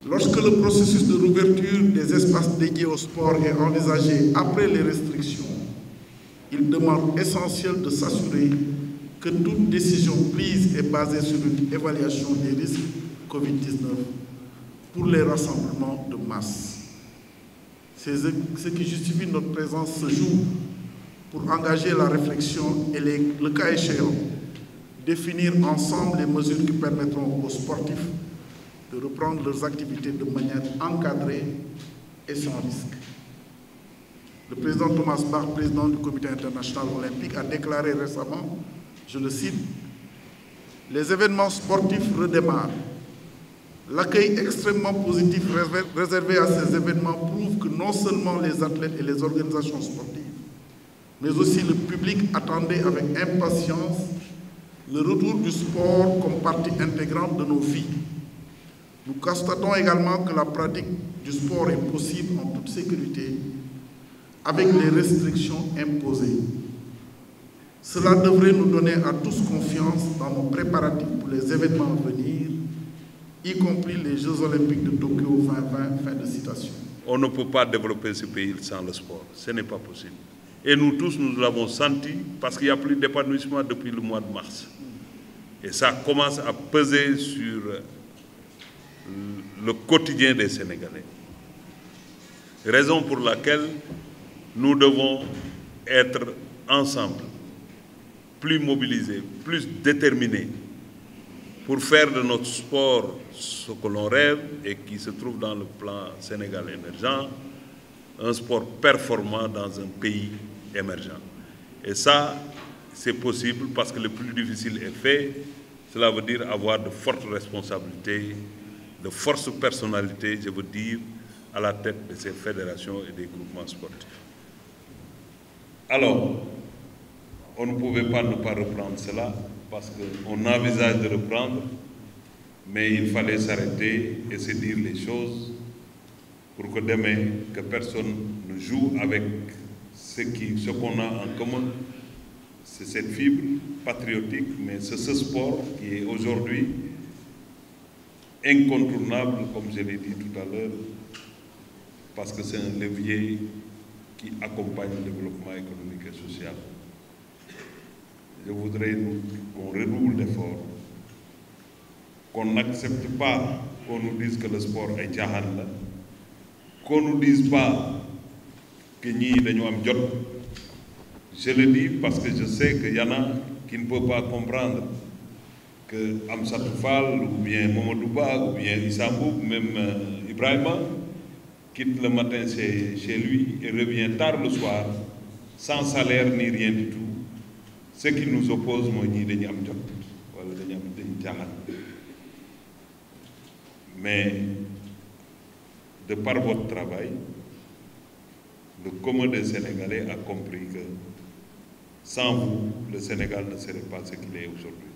Lorsque le processus de réouverture des espaces dédiés au sport est envisagé après les restrictions, il demeure essentiel de s'assurer que toute décision prise est basée sur une évaluation des risques Covid-19 pour les rassemblements de masse. C'est ce qui justifie notre présence ce jour pour engager la réflexion et, le cas échéant, définir ensemble les mesures qui permettront aux sportifs de reprendre leurs activités de manière encadrée et sans risque. Le président Thomas Bach, président du Comité international olympique, a déclaré récemment, je le cite, « Les événements sportifs redémarrent. L'accueil extrêmement positif réservé à ces événements prouve que non seulement les athlètes et les organisations sportives, mais aussi le public attendaient avec impatience le retour du sport comme partie intégrante de nos vies. Nous constatons également que la pratique du sport est possible en toute sécurité, avec les restrictions imposées. Cela devrait nous donner à tous confiance dans nos préparatifs pour les événements à venir, y compris les Jeux Olympiques de Tokyo 2020, fin de citation. On ne peut pas développer ce pays sans le sport, ce n'est pas possible. Et nous tous, nous l'avons senti parce qu'il n'y a plus d'épanouissement depuis le mois de mars. Et ça commence à peser sur le quotidien des Sénégalais. Raison pour laquelle nous devons être ensemble, plus mobilisés, plus déterminés pour faire de notre sport ce que l'on rêve et qui se trouve dans le plan Sénégal émergent, un sport performant dans un pays émergent. Et ça, c'est possible parce que le plus difficile est fait. Cela veut dire avoir de fortes responsabilités, de fortes personnalités, je veux dire, à la tête de ces fédérations et des groupements sportifs. Alors, on ne pouvait pas ne pas reprendre cela parce qu'on envisage de reprendre, mais il fallait s'arrêter et se dire les choses pour que demain, que personne ne joue avec ce qu'on a en commun. C'est cette fibre patriotique, mais c'est ce sport qui est aujourd'hui incontournable, comme je l'ai dit tout à l'heure, parce que c'est un levier qui accompagne le développement économique et social. Je voudrais qu'on redouble d'efforts, qu'on n'accepte pas qu'on nous dise que le sport est jahan, qu'on ne nous dise pas que nous avons job. Je le dis parce que je sais qu'il y en a qui ne peuvent pas comprendre que Amsatou Fall, ou bien Mamadou Ba, ou bien Issambou, même Ibrahima, quitte le matin chez lui et revient tard le soir, sans salaire ni rien du tout. Ce qui nous oppose, moi, ni de Niam Job, voilà, de Niam Jahan. Mais, de par votre travail, le commun des Sénégalais a compris que sans vous, le Sénégal ne serait pas ce qu'il est aujourd'hui.